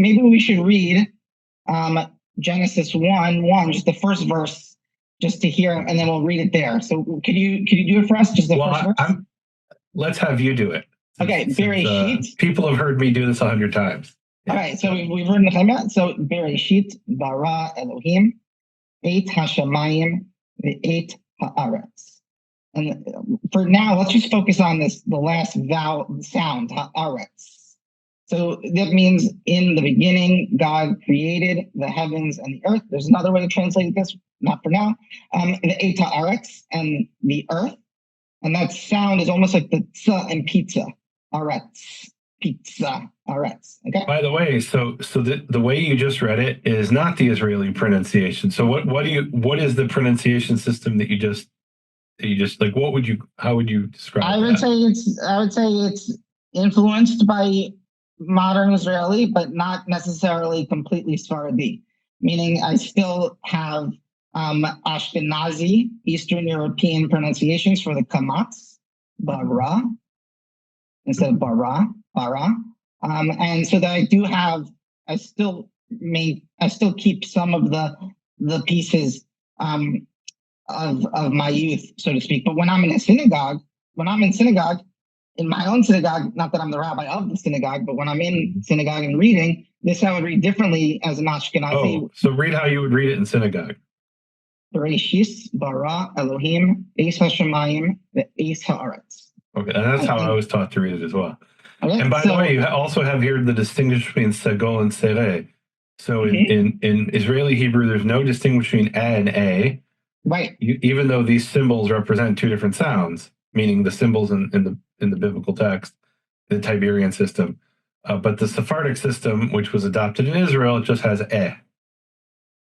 maybe we should read Genesis 1:1, just the first verse, just to hear, and then we'll read it there. So could you do it for us? Just the first verse? Let's have you do it. Okay, Bereshit. People have heard me do this 100 times. All right, so we've heard Nehemia. So Bereshit bara Elohim et hashamayim ve'et haaretz. And for now, let's just focus on the last vowel sound, haaretz. So that means in the beginning, God created the heavens and the earth. There's another way to translate this, not for now. The et haaretz and the earth. And that sound is almost like the tza and pizza. Aretz. Pizza. Aretz. Okay. By the way, so the way you just read it is not the Israeli pronunciation. So what is the pronunciation system that you just like, how would you describe I would say it's influenced by modern Israeli, but not necessarily completely Sephardi. Meaning I still have Ashkenazi, Eastern European pronunciations for the kamatz, bara, instead of bara. And so that I still keep some of the pieces of my youth, so to speak. But when I'm in synagogue, in my own synagogue, not that I'm the rabbi of the synagogue, but when I'm in synagogue and reading, this I would read differently as an Ashkenazi. Oh, so read how you would read it in synagogue. Bereshis bara Elohim eis hashamayim ve'eis haaretz. Okay, and that's how I was taught to read it as well. Okay, and by the way, you also have here the distinction between segol and sereh. So in Israeli Hebrew, there's no distinction between and a. Right. Even though these symbols represent two different sounds, meaning the symbols in the biblical text, the Tiberian system. But the Sephardic system, which was adopted in Israel, it just has eh.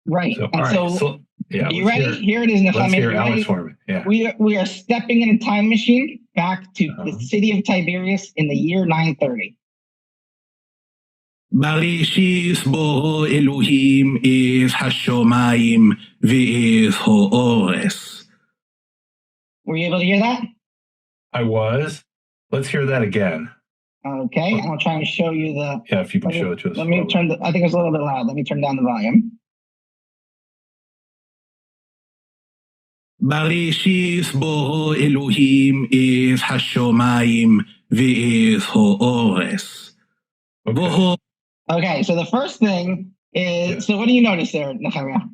Right. So, yeah, you ready? Here it is, Nehemia. Let's hear Alex for me. Yeah. We are stepping in a time machine back to the city of Tiberias in the year 930. Bereshis bo Elohim es hashomayim ve'es ha'ores. Were you able to hear that? I was. Let's hear that again. Okay, I'll try and show you the. Yeah, if you can show it to us. Let me turn. I think it's a little bit loud. Let me turn down the volume. Bereshis bo Elohim es hashomayim ve'es ha'ores. Okay, so the first thing is, so what do you notice there, Nehemia?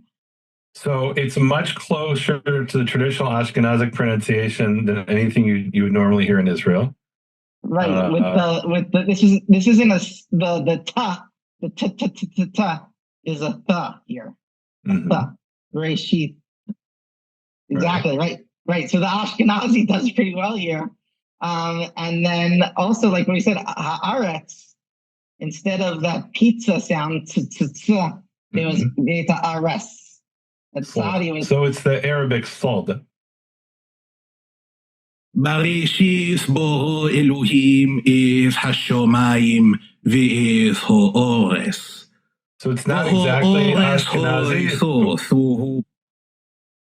So it's much closer to the traditional Ashkenazic pronunciation than anything you would normally hear in Israel. Right. This isn't the ta. The ta is a ta here. Ta. Bereshit. Exactly. Right. So the Ashkenazi does pretty well here. And then also, like we said, haaretz, instead of that pizza sound, it was haaretz. So it's the Arabic sod. Bereshis bo Elohim es hashomayim ve'es ha'ores. So it's not exactly Ashkenazi.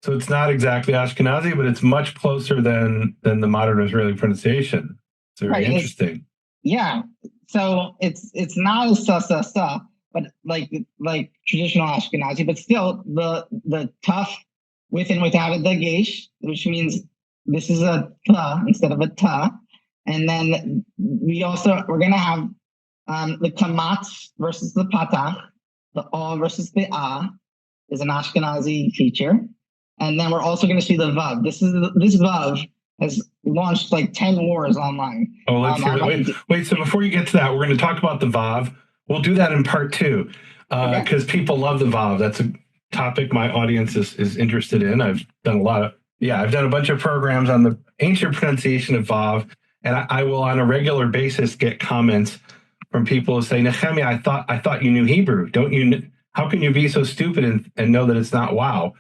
So it's not exactly Ashkenazi, but it's much closer than the modern Israeli pronunciation. It's very interesting. Yeah. So it's not a sa, but like traditional Ashkenazi, but still the tough with and without a dagesh, which means this is a ta instead of a ta. And then we're gonna have the kamatz versus the patach, the a versus the a is an Ashkenazi feature. And then we're also gonna see the vav. This vav has launched like 10 wars online. Oh, let's hear it. Wait, so before you get to that, we're going to talk about the Vav. We'll do that in part 2 because people love the Vav. That's a topic my audience is interested in. I've done a bunch of programs on the ancient pronunciation of Vav, and I will on a regular basis get comments from people who say, Nehemia, I thought you knew Hebrew. Don't you? How can you be so stupid and know that it's not wow?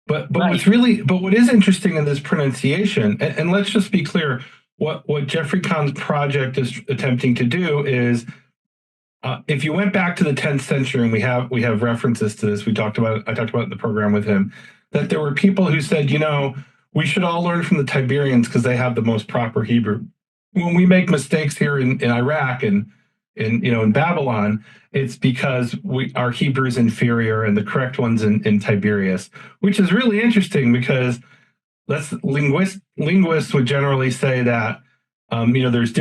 But what is interesting in this pronunciation, and let's just be clear, what Jeffrey Kahn's project is attempting to do is, if you went back to the 10th century, and we have references to this, I talked about it in the program with him, that there were people who said, we should all learn from the Tiberians because they have the most proper Hebrew. When we make mistakes here in Iraq and in Babylon, it's because our Hebrew is inferior and the correct one's in Tiberias, which is really interesting because linguists would generally say that there's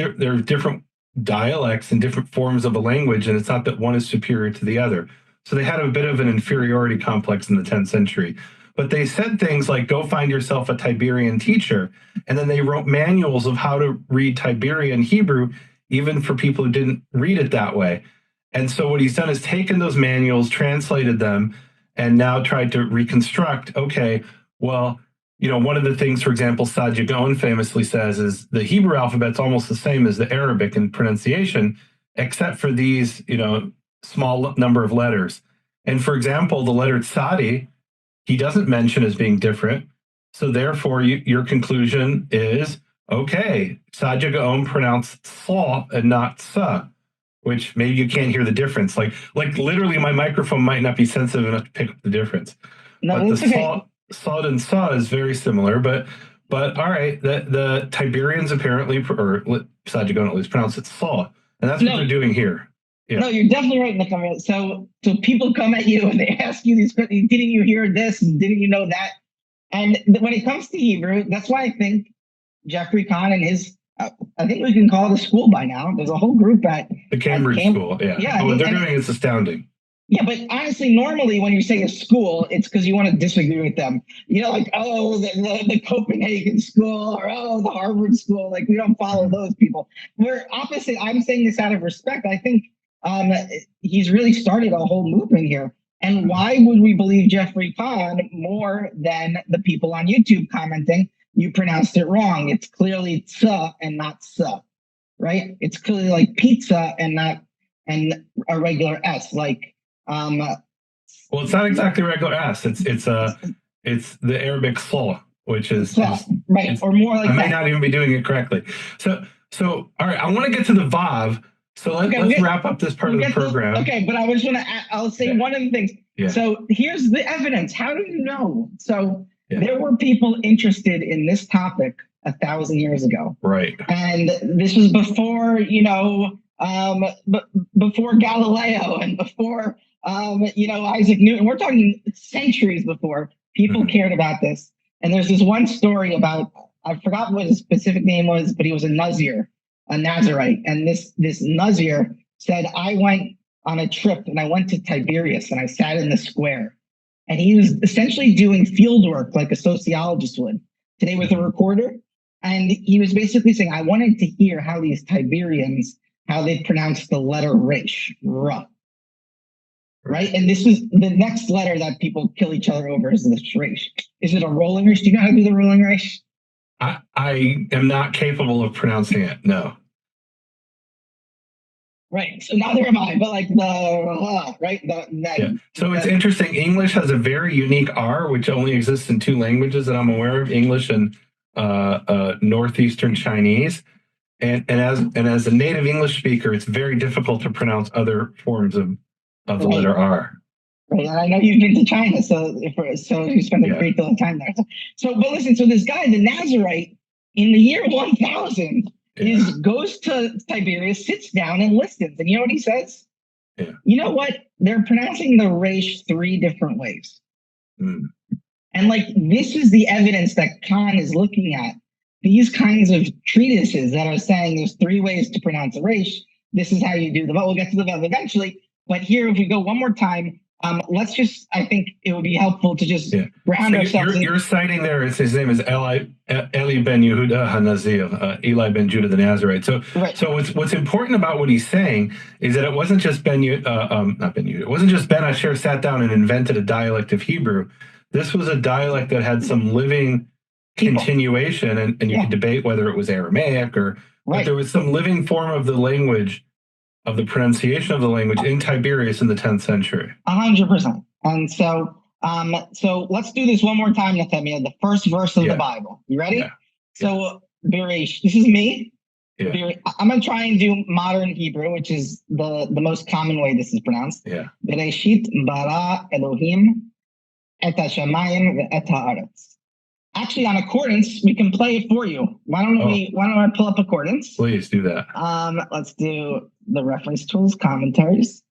different dialects and different forms of a language, and it's not that one is superior to the other. So they had a bit of an inferiority complex in the 10th century. But they said things like, go find yourself a Tiberian teacher. And then they wrote manuals of how to read Tiberian Hebrew, even for people who didn't read it that way. And so what he's done is taken those manuals, translated them, and now tried to reconstruct, okay, well, one of the things, for example, Sadia Gaon famously says is the Hebrew alphabet's almost the same as the Arabic in pronunciation, except for these, small number of letters. And for example, the letter Tzadi, he doesn't mention as being different. So therefore, your conclusion is, okay, Sadia Gaon pronounced Sa and not Sa, which maybe you can't hear the difference. Like literally my microphone might not be sensitive enough to pick up the difference. No, but it's okay. Sa and Sa is very similar, but all right, the Tiberians apparently, or Sadia Gaon at least, pronounce it Sa. And that's what they're doing here. Yeah. No, you're definitely right, Nehemia. So people come at you and they ask you these questions. Didn't you hear this? Didn't you know that? And when it comes to Hebrew, that's why I think Jeffrey Kahn and his, I think we can call it a school by now. There's a whole group at the Cambridge School. Yeah. What they're doing is astounding. Yeah, but honestly, normally when you say a school, it's because you want to disagree with them. Like, oh, the Copenhagen school, or oh, the Harvard school. Like, we don't follow those people. We're opposite. I'm saying this out of respect. I think he's really started a whole movement here. And why would we believe Jeffrey Kahn more than the people on YouTube commenting, you pronounced it wrong? It's clearly tsa and not sa, right? It's clearly like pizza and a regular S. Like, well, it's not exactly regular S. It's the Arabic sa, which is right, or more like I might not even be doing it correctly. So all right, I want to get to the Vav. So let's wrap up this part of the program. But I was I'll say one of the things. Yeah. So here's the evidence. How do you know? So there were people interested in this topic 1,000 years ago. Right. And this was before, before Galileo and before, Isaac Newton. We're talking centuries before people cared about this. And there's this one story about, I forgot what his specific name was, but he was a Nazarite. And this Nazir said, I went on a trip and I went to Tiberias and I sat in the square. And he was essentially doing field work like a sociologist would today with a recorder. And he was basically saying, I wanted to hear how these Tiberians, how they pronounce the letter Resh, Ra. Right? And this was the next letter that people kill each other over is this Resh. Is it a rolling Resh? Do you know how to do the rolling Resh? I am not capable of pronouncing it. No. Right. So neither am I, but like right? So it's interesting. English has a very unique R, which only exists in 2 languages that I'm aware of, English and Northeastern Chinese. And as a native English speaker, it's very difficult to pronounce other forms of the letter R. Right, and I know you've been to China, so you spent a great deal of time there. But listen, so this guy, the Nazarite, in the year 1000, goes to Tiberias, sits down, and listens. And you know what he says? Yeah. You know what? They're pronouncing the Resh 3 different ways. Mm. And this is the evidence that Khan is looking at. These kinds of treatises that are saying there's 3 ways to pronounce a Resh. This is how you do the Vav. We'll get to the Vav eventually. But here, if we go one more time, I think it would be helpful to just ground ourselves. You're citing there, his name is Eli ben Yehuda HaNazir, Eli ben Judah the Nazarite. So what's important about what he's saying is that it wasn't just it wasn't just Ben Asher sat down and invented a dialect of Hebrew. This was a dialect that had some living continuation, and you could debate whether it was Aramaic but there was some living form of the language, of the pronunciation of the language in Tiberias in the 10th century. 100%. And so let's do this one more time, Nehemia, the first verse of the Bible. You ready? Yeah. So, Beresh, this is me. Yeah. I'm going to try and do modern Hebrew, which is the most common way this is pronounced. Yeah. Bereshit bara Elohim et hashamayim ve'et haaretz. actually on accordance, we can play it for you. Why don't I pull up accordance? Please do that. Let's do the reference tools, commentaries.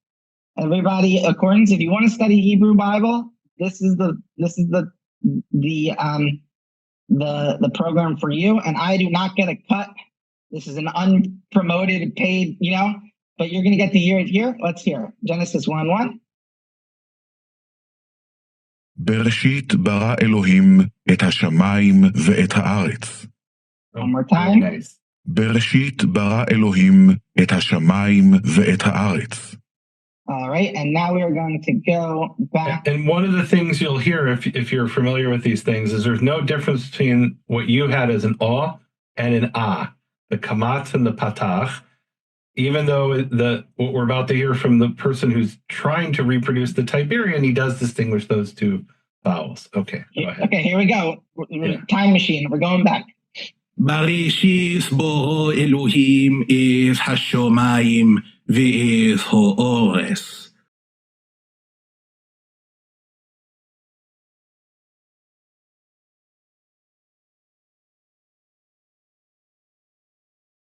Everybody, accordance, if you want to study Hebrew Bible, this is the program for you. And I do not get a cut. This is an unpromoted, paid, but you're going to get to hear it here. Let's hear it. Genesis 1:1. בראשית ברא אלוהים את השמיים ואת הארץ. One more time. Nice. בראשית ברא אלוהים את השמיים ואת הארץ. All right, and now we are going to go back. And one of the things you'll hear if you're familiar with these things is there's no difference between what you had as an aw and an ah, the kamatz and the patach. Even though what we're about to hear from the person who's trying to reproduce the Tiberian, he does distinguish those two vowels. Okay, go ahead. Okay, here we go. Time machine. We're going back. בראשית בורא אלוהים את השמיים ואת הארץ.